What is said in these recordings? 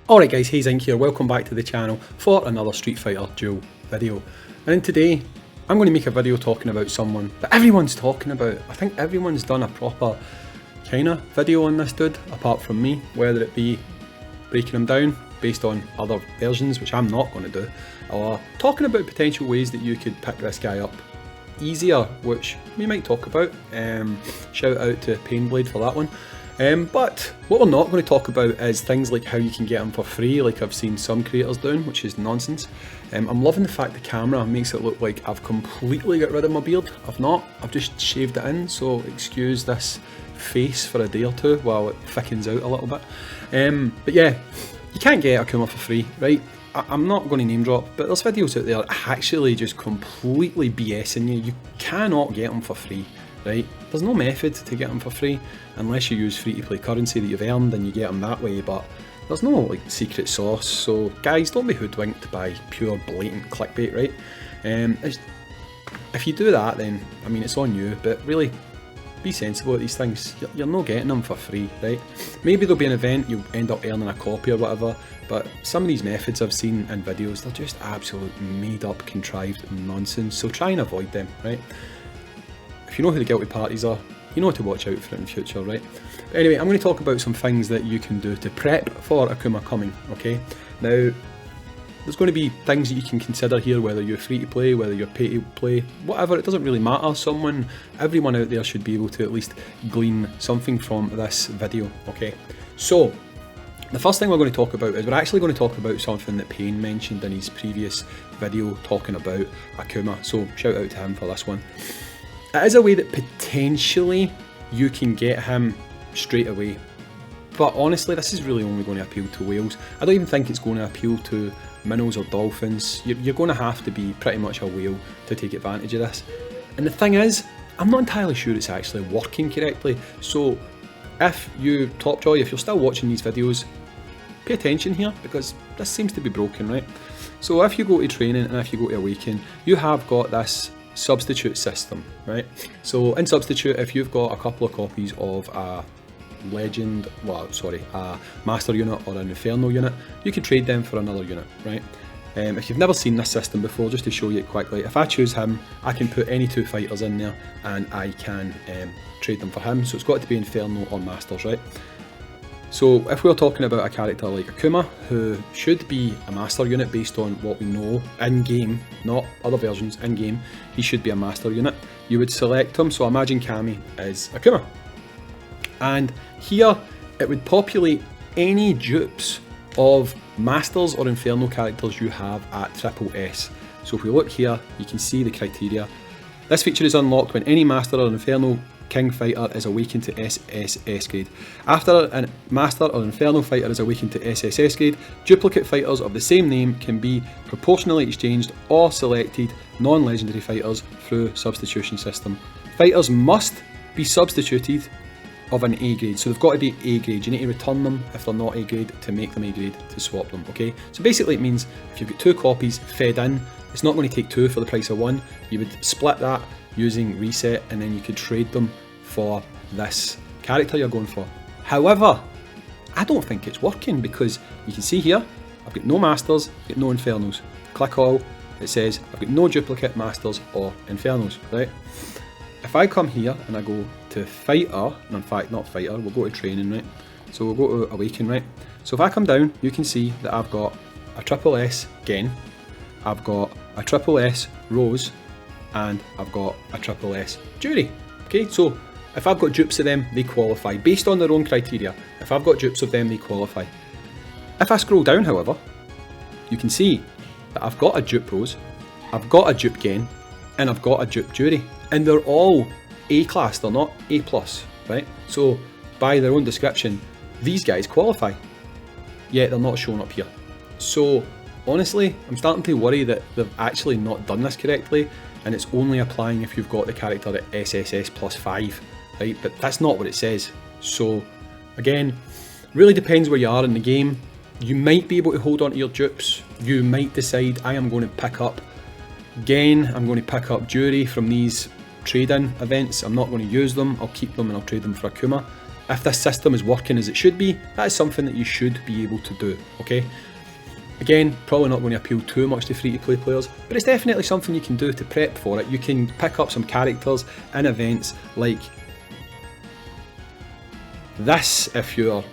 Alright guys, Hayzink here, welcome back to the channel for another Street Fighter Duel video. And today, I'm going to make a video talking about someone that everyone's talking about. I think everyone's done a proper kind of video on this dude, apart from me, whether it be breaking him down based on other versions, which I'm not going to do, or talking about potential ways that you could pick this guy up easier, which we might talk about. Shout out to Painblade for that one. But what we're not going to talk about is things like how you can get them for free, like I've seen some creators doing, which is nonsense. I'm loving the fact the camera makes it look like I've completely got rid of my beard. I've not, I've just shaved it in, so excuse this face for a day or two while it thickens out a little bit. But yeah, you can't get AKUMA for free, right? I'm not going to name drop, but there's videos out there actually just completely BSing you. You cannot get them for free. Right? There's no method to get them for free unless you use free-to-play currency that you've earned and you get them that way, but there's no like secret sauce. So guys, don't be hoodwinked by pure blatant clickbait, right? If you do that, then I mean it's on you, but really be sensible at these things. You're not getting them for free, right? Maybe there'll be an event, you'll end up earning a copy or whatever, but some of these methods I've seen in videos, they're just absolute made up, contrived nonsense, so try and avoid them, right? If you know who the guilty parties are, you know to watch out for it in the future, right? But anyway, I'm going to talk about some things that you can do to prep for AKUMA coming, okay? Now, there's going to be things that you can consider here, whether you're free to play, whether you're pay to play, whatever, it doesn't really matter. Everyone out there should be able to at least glean something from this video, okay? So, the first thing we're going to talk about is we're actually going to talk about something that Payne mentioned in his previous video talking about AKUMA, so shout out to him for this one. It is a way that potentially you can get him straight away, but honestly this is really only going to appeal to whales. I don't even think it's going to appeal to minnows or dolphins. You're going to have to be pretty much a whale to take advantage of this. And the thing is, I'm not entirely sure it's actually working correctly, so if you Topjoy, if you're still watching these videos, pay attention here because this seems to be broken, right? So if you go to training and if you go to awaken, you have got this substitute system, right? So in substitute, if you've got a couple of copies of a a master unit or an inferno unit, you can trade them for another unit, right? If you've never seen this system before, just to show you it quickly, if I choose him, I can put any two fighters in there and I can trade them for him. So it's got to be inferno or masters, right? So if we're talking about a character like AKUMA, who should be a master unit based on what we know in-game, not other versions, in-game, he should be a master unit. You would select him, so imagine Kami is AKUMA. And here, it would populate any dupes of masters or inferno characters you have at SS. So if we look here, you can see the criteria. This feature is unlocked when any master or inferno King fighter is awakened to SSS grade. After a master or inferno fighter is awakened to SSS grade, duplicate fighters of the same name can be proportionally exchanged or selected non-legendary fighters through substitution system. Fighters must be substituted of an A grade, so they've got to be A grade. You need to return them if they're not A grade to make them A grade to swap them, okay? So basically it means if you've got two copies fed in, it's not going to take two for the price of one. You would split that using reset and then you could trade them for this character you're going for. However, I don't think it's working because you can see here, I've got no masters, I've got no infernos. Click all, it says I've got no duplicate masters or infernos, right? If I come here and I go to fighter, and in fact not fighter, we'll go to training, right? So we'll go to awaken, right? So if I come down, you can see that I've got a triple S Gen, I've got a triple S Rose, and I've got a triple S Jury. Okay, so if I've got dupes of them, they qualify based on their own criteria. If I've got dupes of them, they qualify. If I scroll down, however, you can see that I've got a dupe Rose, I've got a dupe Gen, and I've got a dupe Jury, and they're all A class, they're not A plus, right? So by their own description, these guys qualify, yet they're not showing up here. So honestly, I'm starting to worry that they've actually not done this correctly, and it's only applying if you've got the character at SSS plus 5, right? But that's not what it says. So again, really depends where you are in the game. You might be able to hold on to your dupes. You might decide, I am going to pick up Gen, I'm going to pick up Jury from these trade-in events. I'm not going to use them, I'll keep them and I'll trade them for AKUMA. if this system is working as it should be, that is something that you should be able to do, okay? Again, probably not going to appeal too much to free-to-play players, but it's definitely something you can do to prep for it. You can pick up some characters in events like this if you're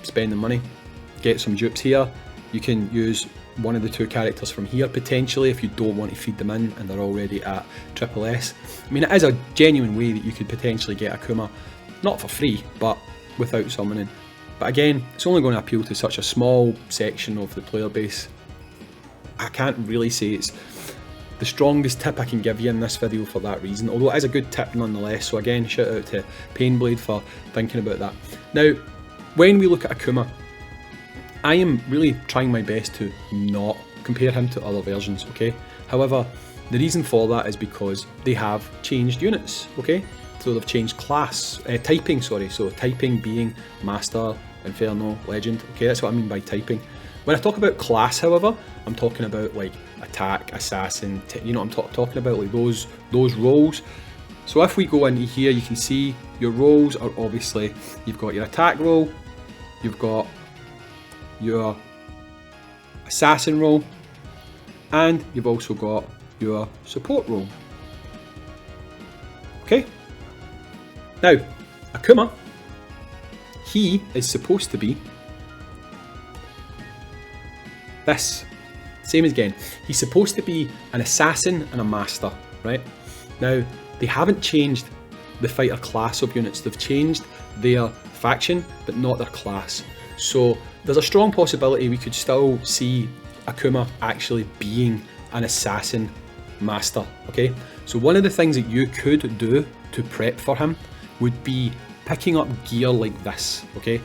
spending money. Get some dupes here. You can use one of the 2 characters from here potentially if you don't want to feed them in and they're already at SSS. I mean, it is a genuine way that you could potentially get AKUMA, not for free, but without summoning. But again, it's only going to appeal to such a small section of the player base. I can't really say it's the strongest tip I can give you in this video for that reason, although it is a good tip nonetheless. So again, shout out to Painblade for thinking about that. Now, when we look at AKUMA, I am really trying my best to not compare him to other versions, okay? However, the reason for that is because they have changed units, okay? So they've changed class, typing, sorry. So typing being Master, Inferno, Legend. Okay, that's what I mean by typing. When I talk about class, however, I'm talking about like attack, assassin, you know what I'm talking about, like those roles. So if we go into here, you can see your roles are obviously, you've got your attack role, you've got your assassin role, and you've also got your support role. Okay? Now, AKUMA, he is supposed to be this. Same as again. He's supposed to be an assassin and a master, right? Now, they haven't changed the fighter class of units. They've changed their faction, but not their class. So there's a strong possibility we could still see AKUMA actually being an assassin master, okay? So one of the things that you could do to prep for him would be picking up gear like this, okay?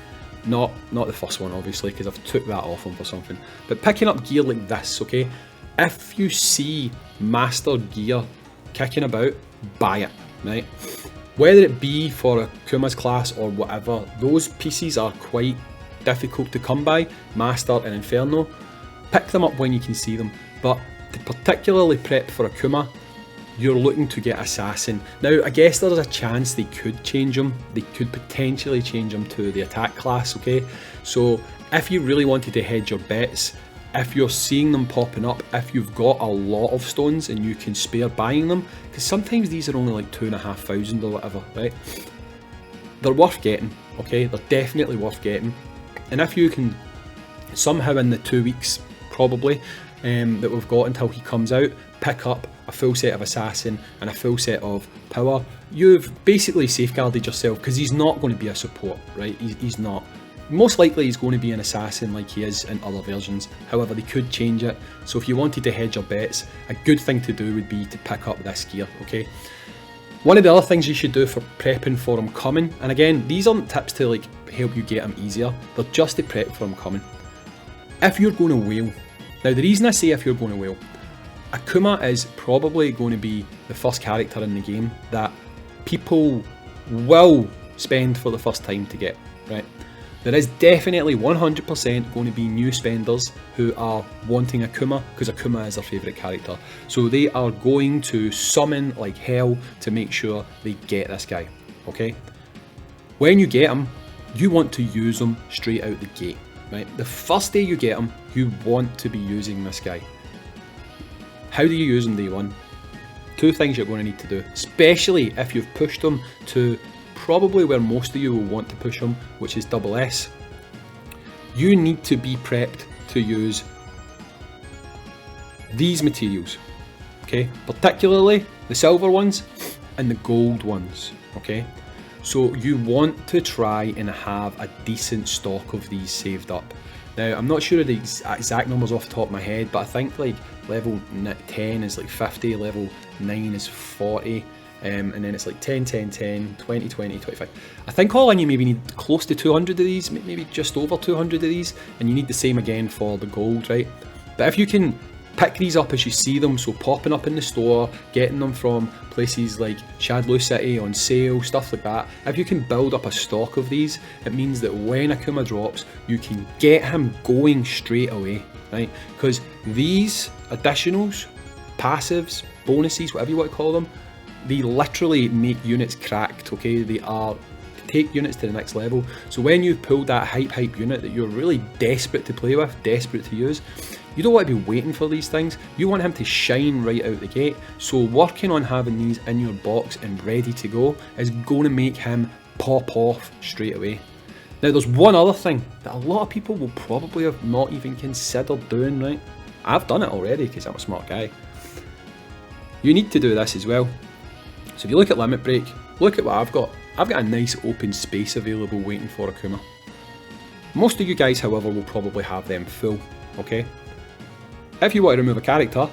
Not the first one, obviously, because I've took that off him for something. But picking up gear like this, okay? If you see master gear kicking about, buy it, right? Whether it be for AKUMA's class or whatever, those pieces are quite difficult to come by, Master and Inferno. Pick them up when you can see them, but to particularly prep for AKUMA, you're looking to get Assassin. Now, I guess there's a chance they could change them. They could potentially change them to the attack class, okay? So if you really wanted to hedge your bets, if you're seeing them popping up, if you've got a lot of stones and you can spare buying them, because sometimes these are only like 2,500 or whatever, right? They're worth getting, okay? They're definitely worth getting. And if you can somehow in the 2 weeks, probably, that we've got until he comes out, pick up a full set of Assassin and a full set of Power, you've basically safeguarded yourself, because he's not going to be a support, right? He's not. Most likely he's going to be an Assassin like he is in other versions. However, they could change it. So if you wanted to hedge your bets, a good thing to do would be to pick up this gear, okay? One of the other things you should do for prepping for him coming, and again, these aren't tips to like help you get him easier, they're just to prep for him coming. If you're going to whale, now the reason I say if you're going to whale, AKUMA is probably going to be the first character in the game that people will spend for the first time to get, right? There is definitely 100% going to be new spenders who are wanting AKUMA because AKUMA is their favourite character. So they are going to summon like hell to make sure they get this guy, okay? When you get him, you want to use him straight out the gate, right? The first day you get him, you want to be using this guy. How do you use him day one? Two things you're going to need to do, especially if you've pushed him to probably where most of you will want to push him, which is SS. You need to be prepped to use these materials, okay? Particularly the silver ones and the gold ones, okay? So you want to try and have a decent stock of these saved up. Now, I'm not sure of the exact numbers off the top of my head, but I think like level 10 is like 50, level 9 is 40, and then it's like 10, 10, 10, 20, 20, 25. I think all in you maybe need close to 200 of these, maybe just over 200 of these, and you need the same again for the gold, right? But if you can pick these up as you see them, so popping up in the store, getting them from places like Shadlow City on sale, stuff like that, if you can build up a stock of these, it means that when AKUMA drops, you can get him going straight away, right? Because these additionals, passives, bonuses, whatever you want to call them, they literally make units cracked, okay? They are take units to the next level. So when you've pulled that hype unit that you're really desperate to play with, desperate to use, you don't want to be waiting for these things. You want him to shine right out the gate. So working on having these in your box and ready to go is going to make him pop off straight away. Now there's one other thing that a lot of people will probably have not even considered doing, right? I've done it already because I'm a smart guy. You need to do this as well. So if you look at Limit Break, look at what I've got. I've got a nice open space available waiting for AKUMA. Most of you guys, however, will probably have them full, okay? If you want to remove a character,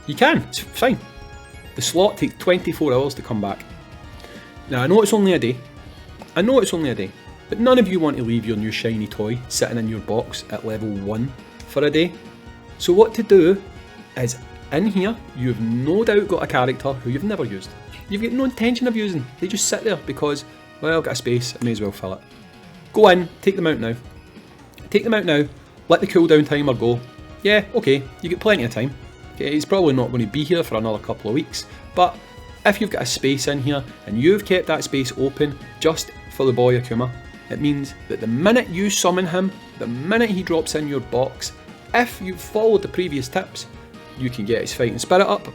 you can, it's fine. The slot takes 24 hours to come back. Now I know it's only a day, but none of you want to leave your new shiny toy sitting in your box at level 1 for a day. So what to do is, in here, you've no doubt got a character who you've never used. You've got no intention of using. They just sit there because, well, I've got a space, I may as well fill it. Go in, take them out now. Take them out now, let the cooldown timer go. Yeah, okay, you get plenty of time. Okay, he's probably not going to be here for another couple of weeks, but if you've got a space in here and you've kept that space open just for the boy AKUMA, it means that the minute you summon him, the minute he drops in your box, if you've followed the previous tips, you can get his fighting spirit up,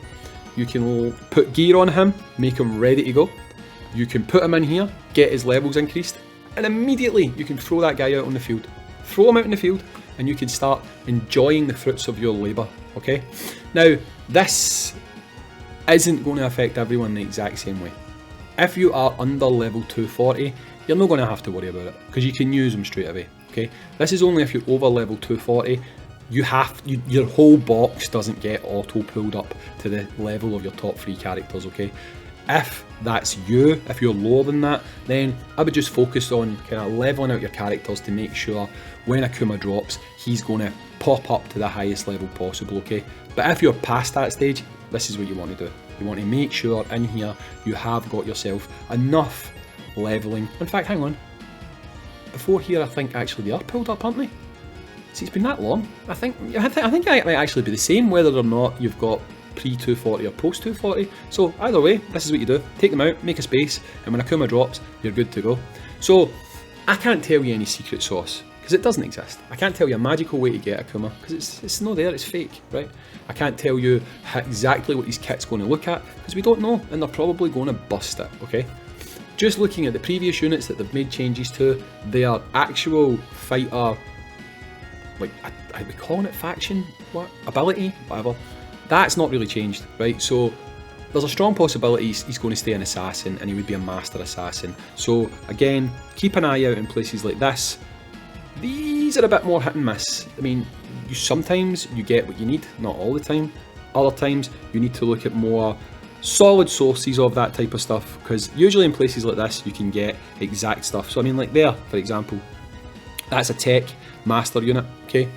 you can put gear on him, make him ready to go, you can put him in here, get his levels increased, and immediately you can throw that guy out on the field. Throw him out in the field and you can start enjoying the fruits of your labour, okay? Now, this isn't going to affect everyone the exact same way. If you are under level 240, you're not going to have to worry about it because you can use them straight away, okay? This is only if you're over level 240, your whole box doesn't get auto pulled up to the level of your top 3 characters, okay? If that's you, if you're lower than that, then I would just focus on kind of leveling out your characters to make sure when AKUMA drops, he's going to pop up to the highest level possible, okay? But if you're past that stage, this is what you want to do. You want to make sure in here you have got yourself enough leveling. In fact, hang on. Before here, I think actually they are pulled up, aren't they? See, it's been that long. I think it might actually be the same whether or not you've got pre-240 or post-240. So either way, this is what you do. Take them out, make a space, and when AKUMA drops, you're good to go. So I can't tell you any secret sauce, because it doesn't exist. I can't tell you a magical way to get AKUMA, because it's not there, it's fake, right? I can't tell you exactly what these kit's going to look at, because we don't know, and they're probably going to bust it, okay? Just looking at the previous units that they've made changes to, they are actual fighter, like, are we calling it faction? What? Ability? Whatever. That's not really changed, right? So there's a strong possibility he's going to stay an assassin and he would be a master assassin. So again, keep an eye out in places like this. These are a bit more hit and miss. I mean, sometimes you get what you need, not all the time. Other times you need to look at more solid sources of that type of stuff, because usually in places like this you can get exact stuff. So I mean, like there, for example, that's a tech master unit, okay?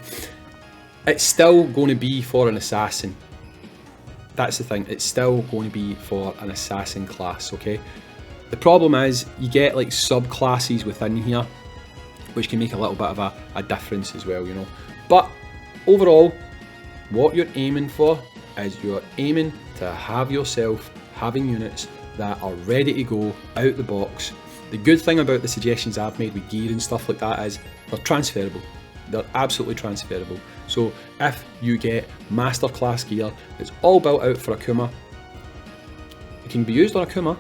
It's still going to be for an assassin. That's the thing, it's still going to be for an assassin class, okay? The problem is you get like subclasses within here which can make a little bit of a difference as well, you know. But overall, what you're aiming for is you're aiming to have yourself having units that are ready to go out the box. The good thing about the suggestions I've made with gear and stuff like that is they're transferable. They're absolutely transferable. So if you get master class gear that's all built out for AKUMA, it can be used on AKUMA,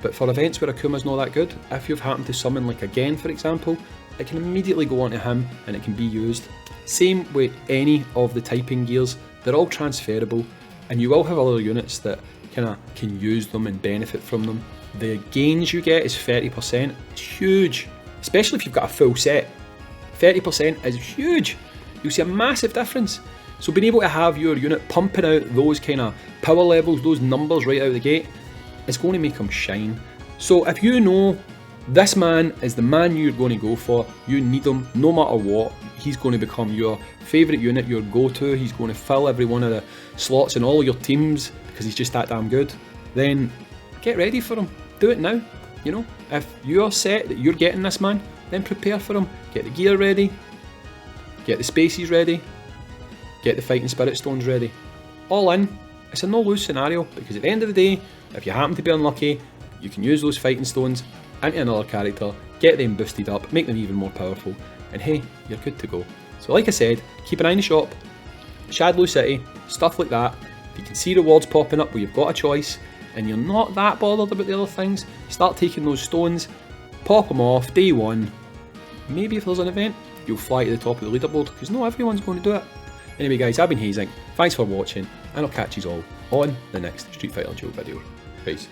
but for events where AKUMA's not that good, if you've happened to summon like again, for example, it can immediately go onto him and it can be used. Same with any of the typing gears, they're all transferable, and you will have other units that can use them and benefit from them. The gains you get is 30%, it's huge, especially if you've got a full set. 30% is huge. You'll see a massive difference. So being able to have your unit pumping out those kind of power levels, those numbers right out of the gate, it's going to make them shine. So if you know this man is the man you're going to go for, you need him no matter what, he's going to become your favourite unit, your go-to, he's going to fill every one of the slots in all your teams because he's just that damn good, then get ready for him. Do it now, you know. If you're set that you're getting this man, then prepare for him. Get the gear ready, get the spaces ready, get the fighting spirit stones ready. All in. It's a no-lose scenario, because at the end of the day, if you happen to be unlucky, you can use those fighting stones into another character, get them boosted up, make them even more powerful, and hey, you're good to go. So like I said, keep an eye on the shop, Shadow City, stuff like that. If you can see rewards popping up where you've got a choice, and you're not that bothered about the other things, start taking those stones, pop them off, day one. Maybe if there's an event, you'll fly to the top of the leaderboard, because not everyone's going to do it. Anyway guys, I've been Hayzink, thanks for watching, and I'll catch you all on the next Street Fighter Duel video. Peace.